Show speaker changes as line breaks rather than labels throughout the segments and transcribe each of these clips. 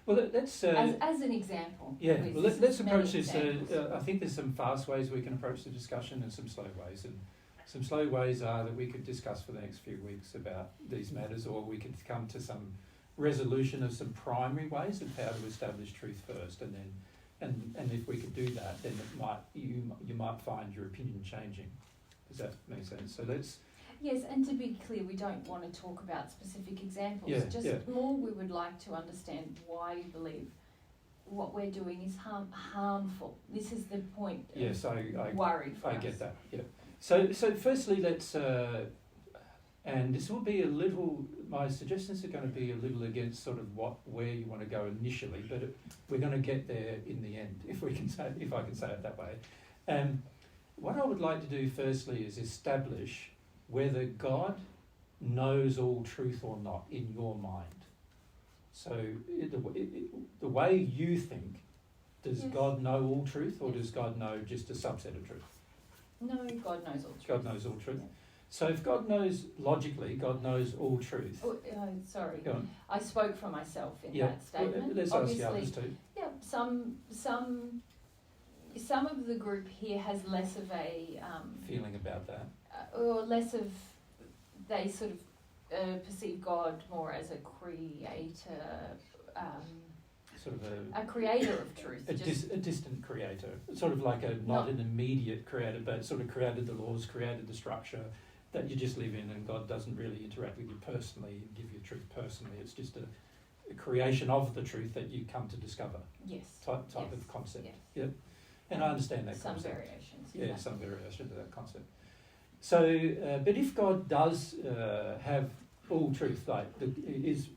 Well, let's...
as an example.
Yeah, well, let's approach this.
Examples.
I think there's some fast ways we can approach the discussion and some slow ways. And some slow ways are that we could discuss for the next few weeks about these matters, or we could come to some resolution of some primary ways of how to establish truth first, and then, and if we could do that, then it might you might find your opinion changing. Does that make sense? So let's...
Yes, and to be clear, we don't want to talk about specific examples. More we would like to understand why you believe what we're doing is harmful. This is the point.
Yes, I
worry for us.
I get that. Yeah. So firstly, let's and this will be a little. My suggestions are going to be a little against sort of where you want to go initially, but we're going to get there in the end, if I can say it that way. What I would like to do firstly is establish whether God knows all truth or not in your mind. So the way you think, does God know all truth, or does God know just a subset of truth?
No, God knows all truth.
God knows all truth.
Yeah.
So if God knows, logically, God knows all truth.
Oh, sorry.
Go on.
I spoke for myself in that statement.
Well, let's ask the others too.
Yeah, some of the group here has less of a...
feeling about that.
Or less of... They sort of perceive God more as a creator...
sort of
a creator of truth.
A distant creator. Sort of like not an immediate creator, but sort of created the laws, created the structure that you just live in, and God doesn't really interact with you personally and give you truth personally. It's just a creation of the truth that you come to discover.
Yes.
Type of concept.
Yes.
Yep. And I understand that
some
concept.
Variations.
Yeah, some variation to that concept. So, but if God does have all truth,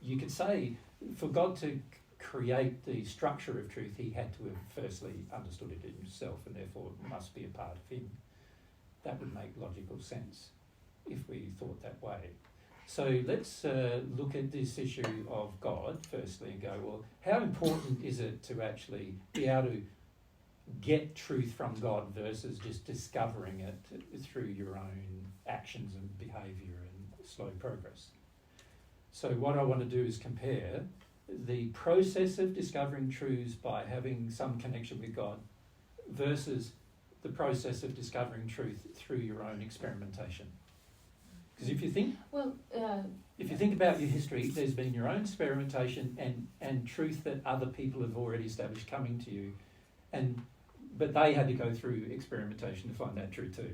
you could say, for God to create the structure of truth, he had to have firstly understood it in himself, and therefore it must be a part of him. That would make logical sense if we thought that way. So let's look at this issue of God firstly and go, well, how important is it to actually be able to get truth from God versus just discovering it through your own actions and behaviour and slow progress? So what I want to do is compare the process of discovering truths by having some connection with God versus the process of discovering truth through your own experimentation. Because if you think about your history, there's been your own experimentation and truth that other people have already established coming to you, but they had to go through experimentation to find that true too,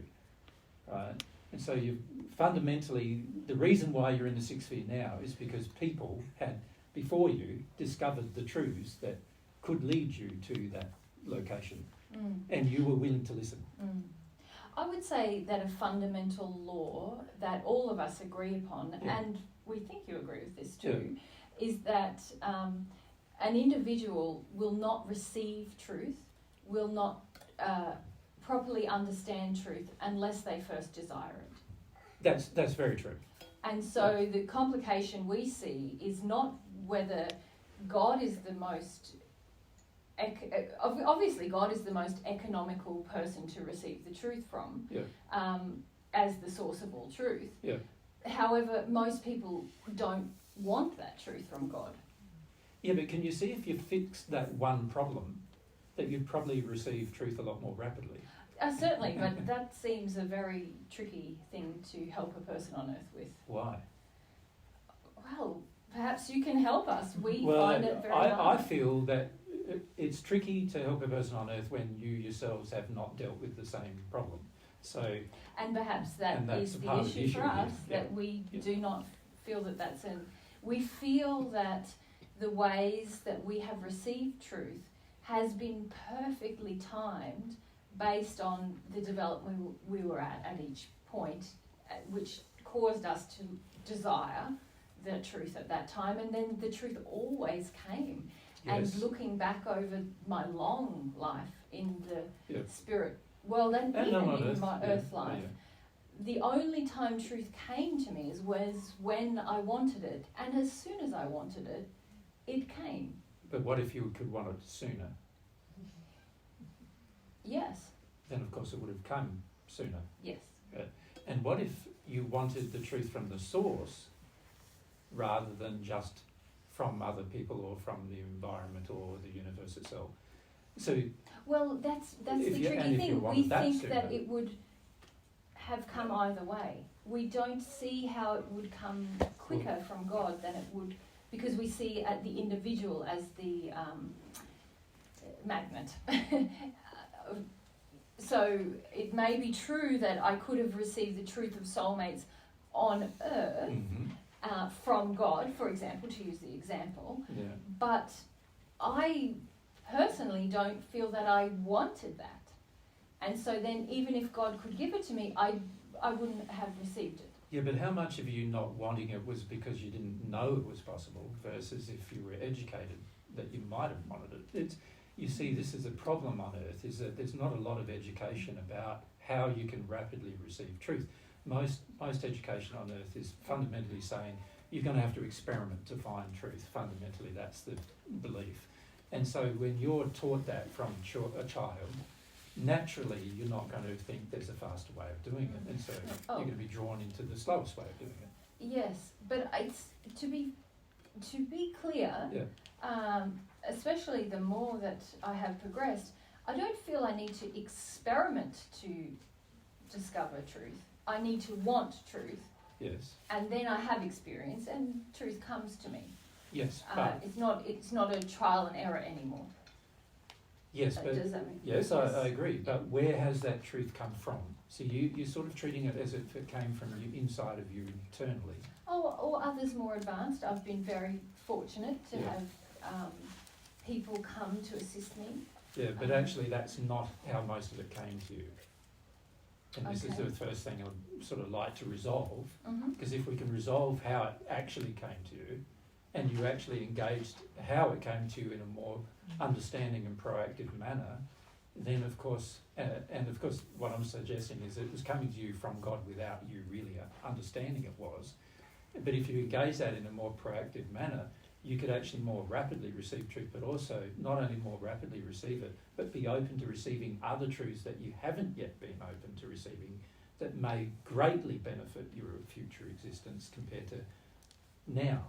right? And so you fundamentally, the reason why you're in the sixth sphere now is because people had before you discovered the truths that could lead you to that location, and you were willing to listen.
I would say that a fundamental law that all of us agree upon, and we think you agree with this too, is that an individual will not receive truth, will not properly understand truth unless they first desire it.
That's very true.
And so the complication we see is not whether God is the most... obviously, God is the most economical person to receive the truth from, as the source of all truth.
Yeah.
However, most people don't want that truth from God.
Yeah, but can you see if you fix that one problem, that you'd probably receive truth a lot more rapidly?
Certainly, but that seems a very tricky thing to help a person on earth with.
Why?
Well, perhaps you can help us. We find it very hard.
I feel that it's tricky to help a person on earth when you yourselves have not dealt with the same problem. So,
and perhaps that is the issue for us, that we do not feel that that's we feel that the ways that we have received truth has been perfectly timed based on the development we were at each point, which caused us to desire the truth at that time, and then the truth always came. Yes. And looking back over my long life in the spirit world and even in my earth life, the only time truth came to me was when I wanted it, and as soon as I wanted it, it came.
But what if you could want it sooner?
Yes.
Then of course it would have come sooner.
Yes.
And what if you wanted the truth from the source rather than just from other people or from the environment or the universe itself. So
well, that's the tricky thing. We think that it would have come either way. We don't see how it would come quicker from God than it would, because we see at the individual as the magnet. So it may be true that I could have received the truth of soulmates on earth from God, for example, to use the example, but I personally don't feel that I wanted that. And so then even if God could give it to me, I wouldn't have received it.
Yeah, but how much of you not wanting it was because you didn't know it was possible versus if you were educated that you might have wanted it? You see, this is a problem on earth, is that there's not a lot of education about how you can rapidly receive truth. Most education on earth is fundamentally saying you're going to have to experiment to find truth. Fundamentally, that's the belief. And so when you're taught that from a child, naturally you're not going to think there's a faster way of doing it. And so you're going to be drawn into the slowest way of doing it.
Yes, but it's to be clear, especially the more that I have progressed, I don't feel I need to experiment to discover truth. I need to want truth.
Yes.
And then I have experience and truth comes to me.
Yes, but
it's not a trial and error anymore.
Yes, but
does that make
yes, I agree. But where has that truth come from? So you're sort of treating it as if it came from you, inside of you internally.
Oh, or others more advanced. I've been very fortunate to have people come to assist me.
Yeah, but actually that's not how most of it came to you. And this is the first thing I'd sort of like to resolve, because if we can resolve how it actually came to you, and you actually engaged how it came to you in a more understanding and proactive manner, then of course, and of course what I'm suggesting is it was coming to you from God without you really understanding it was. But if you engage that in a more proactive manner, you could actually more rapidly receive truth, but also not only more rapidly receive it, but be open to receiving other truths that you haven't yet been open to receiving that may greatly benefit your future existence compared to now.